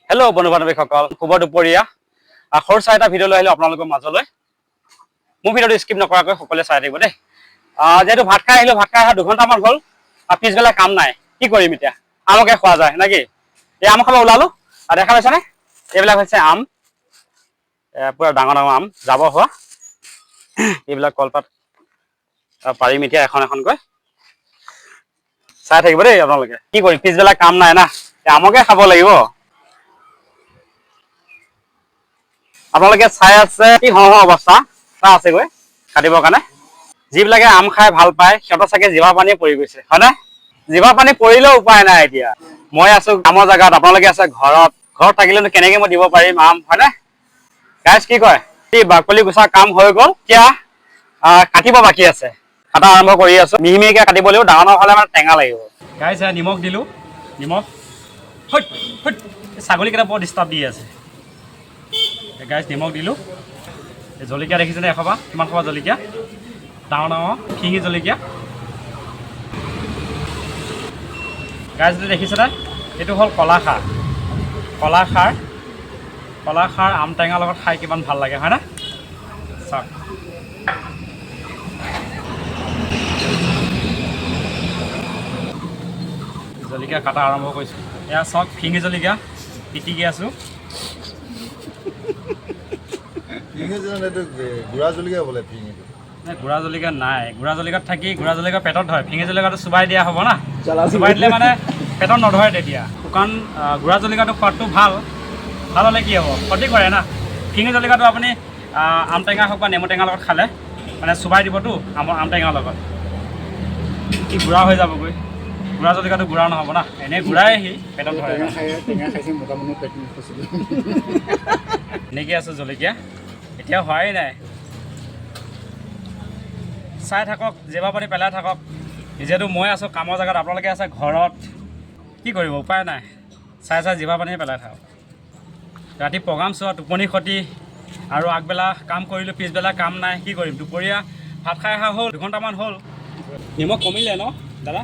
Hello' বন্ধু বান্ধৱীসকল, শুভ দুপৰীয়া। সৰু চাই এটা ভিডিঅ' লৈ আহিলোঁ আপোনালোকৰ মাজলৈ। মোৰ ভিডিঅ'টো স্কিপ নকৰাকৈ সকলোৱে চাই থাকিব দেই। যিহেতু ভাত খাই আহিলোঁ, ভাত খাই অহা 2 ঘণ্টামান হ'ল, পিছবেলা কাম নাই, কি কৰিম এতিয়া? আমকে খোৱা যায় নেকি? এই আম খাব ওলালোঁ। আৰু দেখা পাইছানে, এইবিলাক হৈছে আম, পুৰা ডাঙৰ ডাঙৰ আম, জাবৰ হোৱা। এইবিলাক কলপাত পাৰিম এতিয়া এখন এখনকৈ। চাই থাকিব দেই আপোনালোকে। কি কৰিম, পিছবেলা কাম নাই না, আমকে খাব লাগিব। আপোনালোকে চাই আছে কি হওঁ অৱস্থা আছেগৈ কাটিবৰ কাৰণে। যিবিলাকে আম খাই ভাল পায় সিহঁতৰ চাগে জিভা পানীয়ে পৰি গৈছে, হয়নে? জিভা পানী পৰিলেও উপায় নাই এতিয়া। মই আছো কামৰ জেগাত, আপোনালোকে আছে ঘৰত থাকিলেনো কেনেকে মই দিব পাৰিম আম, হয়নে? গাইজ কি কয়, বাকলি গুচা কাম হৈ গ'ল, এতিয়া কাটিব বাকী আছে। কাটা আৰম্ভ কৰি আছো, মিহি মিহিকে কাটিব লাগিব, ডাঙৰ হ'লে মানে টেঙা লাগিব। গাইজ নিমখ দিলোঁ, নিমখ ছাগলীকেইটা বৰ ডিষ্টাৰ্ব দি আছে। গাইজ নিমখ দিলোঁ। জলকীয়া দেখিছেনে, এসোপা কিমান সপা জলকীয়া, ডাঙৰ ডাঙৰ শিঙি জলকীয়া। গাইজ দেখিছেনে, এইটো হ'ল কলাখাৰ। কলাখাৰ আম টেঙাৰ লগত খাই কিমান ভাল লাগে, হয়নে? চাওক জলকীয়া কাটা আৰম্ভ কৰিছোঁ। এয়া চাওক শিঙি জলকীয়া পিটিকি আছোঁ। গুড়া জলকীয়া বোলে ফিঙিটো। গুড়া জলকীয়া নাই, গুড়া জলকীয়াত থাকি গুড়া জলকীয়া পেটত ধৰে। ফিঙি জলকীয়াটো চুবাই দিয়া হ'ব না, চুবাই দিলে মানে পেটত নধৰে তেতিয়া। শুকান গুড়া জলকীয়াটো সোৱাদটো ভাল হ'লে কি হ'ব, ক্ষতি কৰে না। ফিঙি জলকীয়াটো আপুনি আম টেঙা হওক বা নেমু টেঙাৰ লগত খালে মানে চুবাই দিবতো আম টেঙাৰ লগত, কি গুড়া হৈ যাবগৈ। গুড়া জলকীয়াটো গুড়া নহ'ব না, এনেই গুড়াই সি পেটত ধৰে। এনেকৈ আছোঁ জলকীয়া, এতিয়া হোৱাই নাই। চাই থাকক, জিভা পানী পেলাই থাকক। যিহেতু মই আছোঁ কামৰ জেগাত, আপোনালোকে আছে ঘৰত, কি কৰিব উপায় নাই। চাই জিভা পানী পেলাই থাকক। ৰাতি প্ৰগ্ৰাম চোৱা, টোপনি ক্ষতি, আৰু আগবেলা কাম কৰিলোঁ, পিছবেলা কাম নাই, কি কৰিম। দুপৰীয়া ভাত খাই অহা হ'ল, 2 ঘণ্টামান হ'ল। নিমখ কমিলে ন দাদা?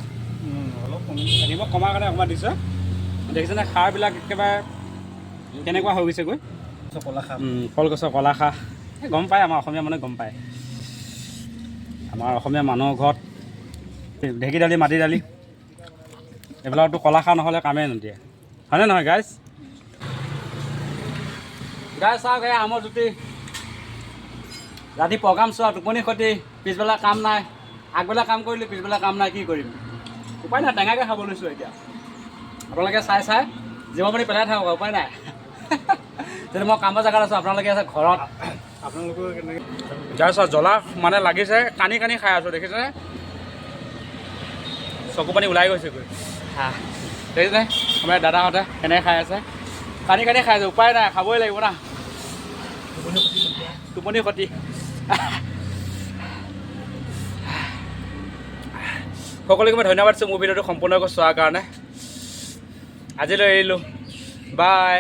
অলপ কমিলে। নিমখ কমাৰ কাৰণে অকণমান দিছোঁ। দেখিছেনে খাৰবিলাক একেবাৰে কেনেকুৱা হৈ গৈছেগৈ। কলাখাৰ, কলগছৰ কলাখাৰ, গম পায় আমাৰ অসমীয়া মানুহে গম পায়। আমাৰ অসমীয়া মানুহৰ ঘৰত ঢেঁকী দালি, মাটি দালি, এইবিলাকতো কলাখাৰ নহ'লে কামেই নিদিয়ে, হয়নে নহয় গাইজ? চাওক এই আমৰ জুতি, ৰাতি প্ৰগ্ৰাম চোৱা, টোপনি ক্ষতি, পিছবেলা কাম নাই, আগবেলা কাম কৰিলোঁ, পিছবেলা কাম নাই, কি কৰিম উপায় নাই। টেঙাকৈ খাব লৈছোঁ এতিয়া। আপোনালোকে চাই জিভা পানী পেলাই থাকক, উপায় নাই। যদি মই কামৰ জেগাত আছোঁ, আপোনালোকে আছে ঘৰত, আপোনালোকৰ কেনেকৈ যাৰ চাওক জ্বলা মানে লাগিছে, কানি খাই আছোঁ, দেখিছেনে? চকু পানী ওলাই গৈছেগৈ। দেখিছেনে আমাৰ দাদাহঁতে কেনেকৈ খাই আছে, কানি খাই আছে, উপায় নাই, খাবই লাগিব না। টোপনি ক্ষতি। সকলোকে মই ধন্যবাদ দিছোঁ মোৰ ভিডিঅ'টো সম্পূৰ্ণকৈ চোৱাৰ কাৰণে। আজিলৈ এৰিলোঁ, বাই।